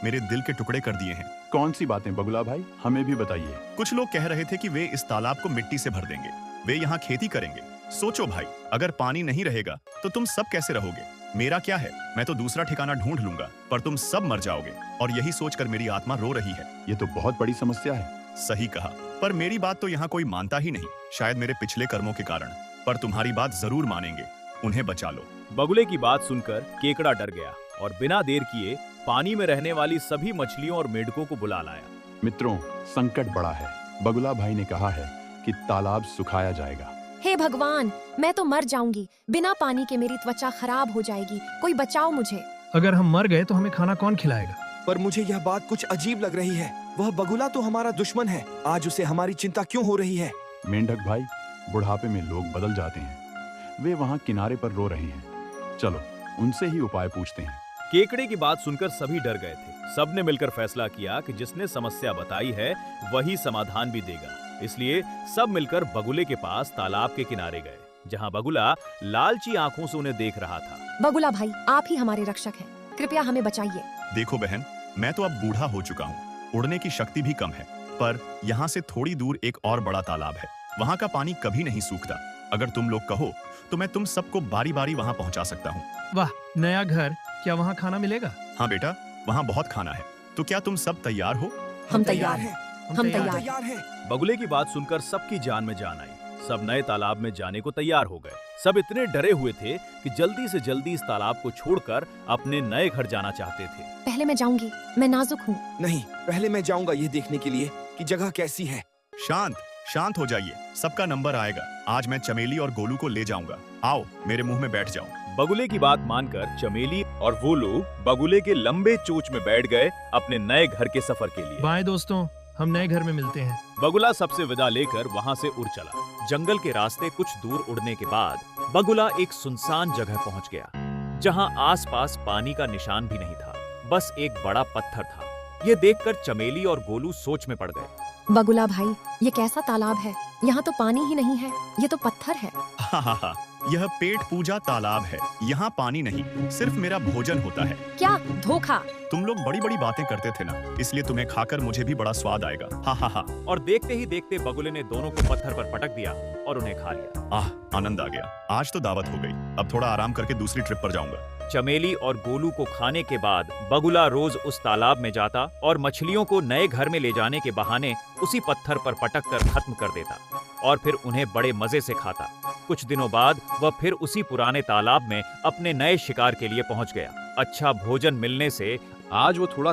मेरे दिल के टुकड़े कर दिए हैं। कौन सी बातें बगुला भाई, हमें भी बताइए। कुछ लोग कह रहे थे कि वे इस तालाब को मिट्टी से भर देंगे, वे यहाँ खेती करेंगे। सोचो भाई, अगर पानी नहीं रहेगा तो तुम सब कैसे रहोगे? मेरा क्या है, मैं तो दूसरा ठिकाना ढूंढ लूंगा, पर तुम सब मर जाओगे और यही सोचकर मेरी आत्मा रो रही है। ये तो बहुत बड़ी समस्या है। सही कहा, पर मेरी बात तो यहाँ कोई मानता ही नहीं, शायद मेरे पिछले कर्मों के कारण। पर तुम्हारी बात जरूर मानेंगे, उन्हें बचा लो। बगुले की बात सुनकर केकड़ा डर गया और बिना देर किए पानी में रहने वाली सभी मछलियों और मेंढकों को बुला लाया। मित्रों, संकट बड़ा है। बगुला भाई ने कहा है कि तालाब सुखाया जाएगा। हे भगवान, मैं तो मर जाऊंगी, बिना पानी के मेरी त्वचा खराब हो जाएगी, कोई बचाओ मुझे। अगर हम मर गए तो हमें खाना कौन खिलाएगा? पर मुझे यह बात कुछ अजीब लग रही है। वह बगुला तो हमारा दुश्मन है, आज उसे हमारी चिंता क्यों हो रही है? मेंढक भाई, बुढ़ापे में लोग बदल जाते हैं। वे वहाँ किनारे पर रो रहे हैं। चलो उनसे ही उपाय पूछते हैं। केकड़े की बात सुनकर सभी डर गए थे। सबने मिलकर फैसला किया कि जिसने समस्या बताई है वही समाधान भी देगा। इसलिए सब मिलकर बगुले के पास तालाब के किनारे गए, जहां बगुला लालची आंखों से उन्हें देख रहा था। बगुला भाई, आप ही हमारे रक्षक हैं, कृपया हमें बचाइए। देखो बहन, मैं तो अब बूढ़ा हो चुका हूँ, उड़ने की शक्ति भी कम है, पर यहाँ से थोड़ी दूर एक और बड़ा तालाब है, वहाँ का पानी कभी नहीं सूखता। अगर तुम लोग कहो तो मैं तुम सबको बारी बारी वहाँ पहुँचा सकता हूँ। वाह, नया घर, क्या वहाँ खाना मिलेगा? हाँ बेटा, वहाँ बहुत खाना है। तो क्या तुम सब तैयार हो? हम तैयार हैं। हम तैयार हैं। बगुले की बात सुनकर सबकी जान में जान आई। सब नए तालाब में जाने को तैयार हो गए। सब इतने डरे हुए थे कि जल्दी से जल्दी इस तालाब को छोड़कर अपने नए घर जाना चाहते थे। पहले मैं जाऊंगी, मैं नाजुक हूँ। नहीं, पहले मैं जाऊंगा ये देखने के लिए कि जगह कैसी है। शांत शांत हो जाइए, सबका नंबर आएगा। आज मैं चमेली और गोलू को ले जाऊंगा। आओ मेरे मुंह में बैठ जाओ। बगुले की बात मानकर चमेली और वो लोग बगुले के लंबे चोंच में बैठ गए अपने नए घर के सफर के लिए। बाय दोस्तों, हम नए घर में मिलते हैं। बगुला सबसे विदा लेकर वहां से उड़ चला। जंगल के रास्ते कुछ दूर उड़ने के बाद बगुला एक सुनसान जगह पहुंच गया, जहां आसपास पानी का निशान भी नहीं था, बस एक बड़ा पत्थर था। ये देखकर चमेली और गोलू सोच में पड़ गए। बगुला भाई, ये कैसा तालाब है? यहाँ तो पानी ही नहीं है, ये तो पत्थर है। हा, यह पेट पूजा तालाब है, यहाँ पानी नहीं, सिर्फ मेरा भोजन होता है। क्या धोखा! तुम लोग बड़ी बड़ी बातें करते थे ना, इसलिए तुम्हें खाकर मुझे भी बड़ा स्वाद आएगा। हा। और देखते ही देखते बगुले ने दोनों को पत्थर पर पटक दिया और उन्हें खा लिया। आह, आनंद आ गया। आज तो दावत हो गई, अब थोड़ा आराम करके दूसरी ट्रिप पर जाऊंगा। चमेली और गोलू को खाने के बाद बगुला रोज उस तालाब में जाता और मछलियों को नए घर में ले जाने के बहाने उसी पत्थर पर पटक कर खत्म कर देता और फिर उन्हें बड़े मजे से खाता। कुछ दिनों बाद वह फिर उसी पुराने तालाब में अपने नए शिकार के लिए पहुंच गया। अच्छा भोजन मिलने से आज वो थोड़ा